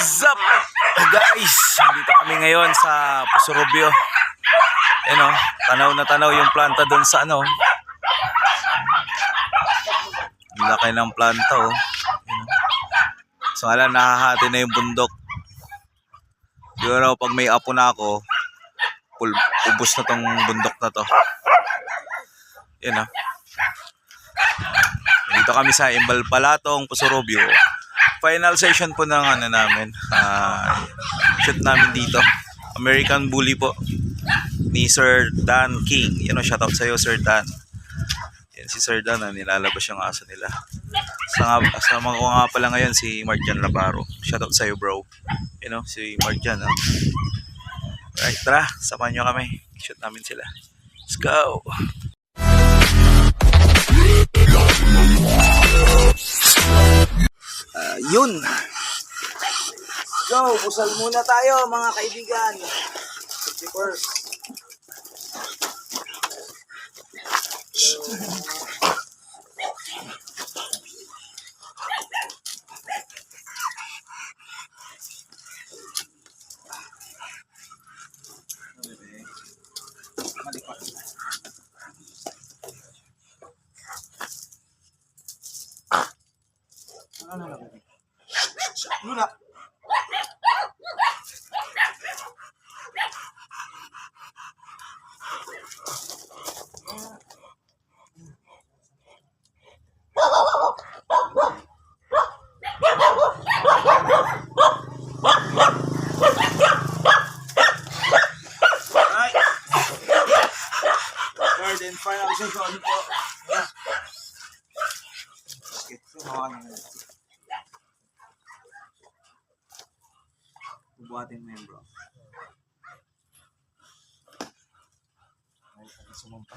What's up guys? Dito kami ngayon sa Pusurubio. Ayan o, tanaw na tanaw yung planta doon sa ano. Laki ng planta o. So alam, nahahati na yung bundok. Siguro pag may apo na ako, ubos na tong bundok na to. Ayan o. Dito kami sa Imbalpalatong, Pusurubio. Final session po ng ano namin, shoot namin dito. American Bully po ni Sir Dan King. Yan o, shoutout sa iyo Sir Dan. Yan si Sir Dan, nilalabas yung aso nila. Kasama ko nga pala ngayon si Marjan Labaro. Shoutout sa iyo bro. Yan o, si Marjan. Alright, tara, samahan nyo kami. Shoot namin sila. Let's go! Yun. Go, pusal muna tayo mga kaibigan. First. Luna. Third and final session po. Okay, buhatin mo yun bro. Ay, sumampa.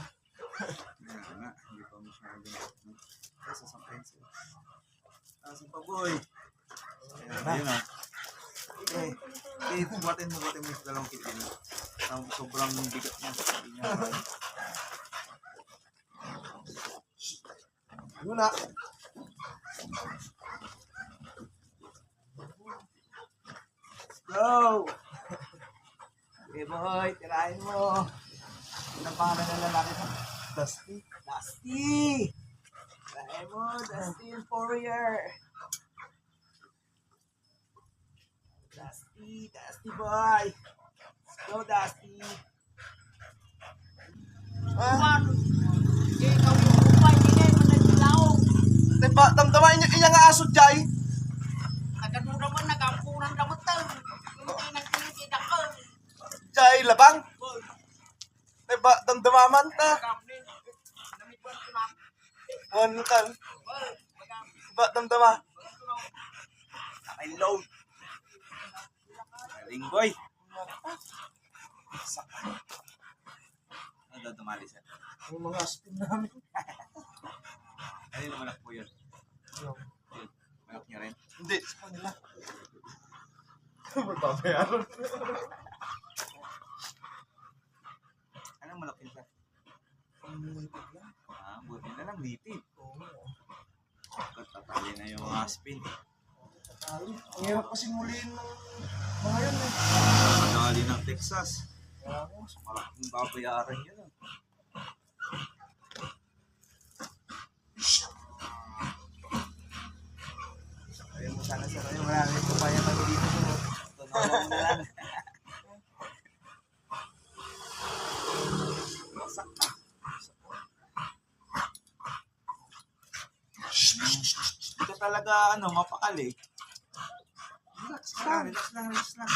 Hindi pa masyadong. Sasampayin sila. Sumpa boy. Ayun na. Okay. Okay, buhatin mo yung dalawang kitin. Sobrang bigat niya. Yun na. Go! Okay boy, tirahin mo. Anong pangalan ng lalaki mo? Dusty. Dusty! Tirahin mo, Dusty and Fourier. Dusty, Dusty boy. Let's go Dusty. Diba, damdamain niyo iyang aso jay. Nagkanuran nagampunan damot tayo. Hindi nagtinitid ako. Jay labang. Diba, damdamaman ta. Namituan ko na. One kan. Diba, damdama. I load. Galing boy. Ano daw tumali siya? Ang mga aspin namin. Ano yung malak po yun? Malak niya rin? Hindi, sa kanila. Magbabayaran. Anong malak yun siya? Pangilipid lang. Buti na lang litid. Oo. Tatali na yung mga spin. Tatali. Ang hirap kasi muliin ng mga yun eh. Madali ng Texas. Kaya mo. Malaking babayaran yun. Ayaw mo sana sir. Ayaw marami ito pa yan dito mo. Tunawa mo na lang. Masak na. Ito talaga mapakali. Relax lang, relax lang, relax lang.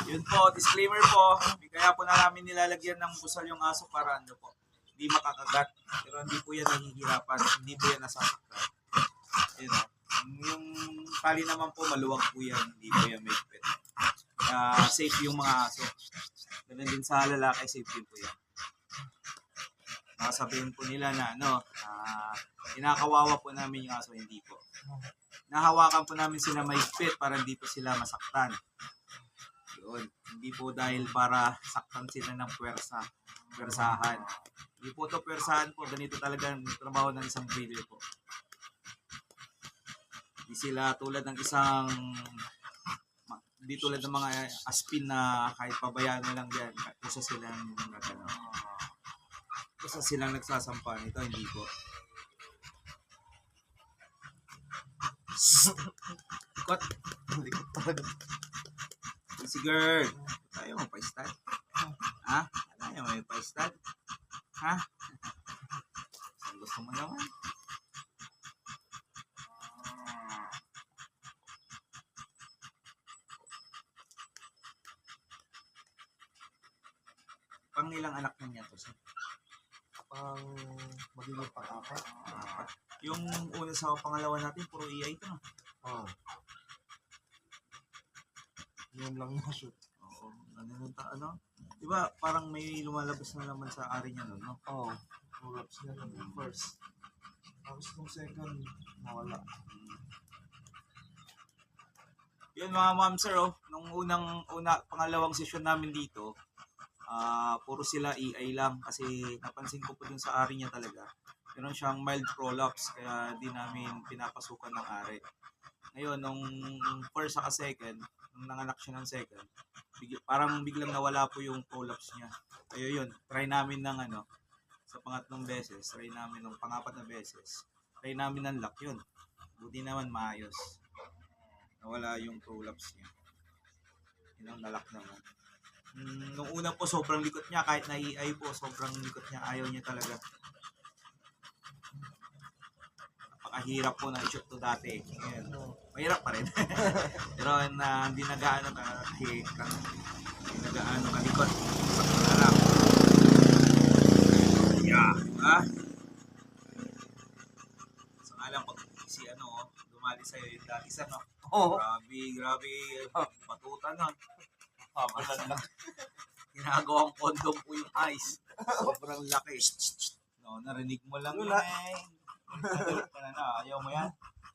Yun po, disclaimer po, kaya po na namin nilalagyan ng busal yung aso para hindi makakagat. Pero hindi po yan nahihirapan, hindi po yan nasasaktan. Yun o. Yung tali naman po, maluwag po yan, hindi po yan mahigpit. Safe yung mga aso. Ganun din sa lalaki, safe din po yan. Nakasabihin po nila na kinakawawa po namin yung aso, hindi po. Nahawakan po namin sila mahigpit para hindi po sila masaktan. Yun. Hindi po dahil para saktan sila ng pwersahan. Hindi po ito pwersahan po. Ganito talaga ang trabaho ng isang breeder po. Hindi sila tulad ng hindi tulad ng mga aspin na kahit pabayaan mo lang yan, kusa silang nagsasampa nito, hindi po. Ikot. Likot talaga. Easy girl. Tayo mo pa-stud. Ha? Tayo mo pa-stud. Ha? Saan gusto mo naman? Pang ilang anak na niya to, sir? Pang magiging pang-apat. Yung una sa pangalawa natin, puro EI ito, no? Oo. Yun lang na shoot. Oo. Ano? Diba, parang may lumalabas na naman sa ari niya, no? Oo. Pull-ups niya ng first. Tapos nung second, nawala. Yun mga ma'am sir, oh, nung pangalawang session namin dito, puro sila EI lang kasi napansin ko po dun sa ari niya talaga. Meron siyang mild prolapse kaya di namin pinapasukan ng ari. Ngayon, nung first saka second, nung nanganak siya ng second, parang biglang nawala po yung prolapse niya. Kaya yun, try namin ng sa pangatlong beses, try namin ng pangapat na beses, try namin ng lock yun. Buti naman maayos. Nawala yung prolapse niya. Yun ang nalak naman. Nung una po, sobrang likot niya. Kahit na-EI po, sobrang likot niya. Ayaw niya talaga. Napakahirap po na i-shoot to dati. Ngayon, mahirap pa rin. Pero hindi nagaano kalikot. Sakto na lang. Yeah. Ha? So nga lang, pag dumali sa'yo yung dati sa Oo. Grabe. Matuta na. Ginagawang condom po yung eyes. Sobrang laki. No, narinig mo lang yun eh. Nagalit ka na. Ayaw mo yan.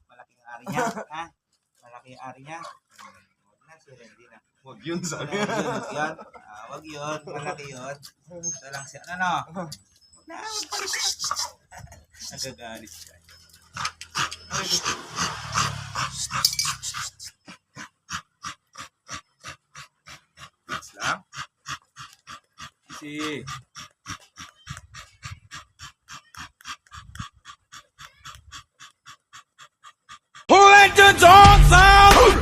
Malaking ari niya. Ha? Malaking ari niya. Huwag na, sir. Hindi na. Huwag yun sa Wag yun. Wag yun. Malaki yun. Ito lang siya. Huwag na. Nagagalit siya. Lang. Easy. Who let the dogs out?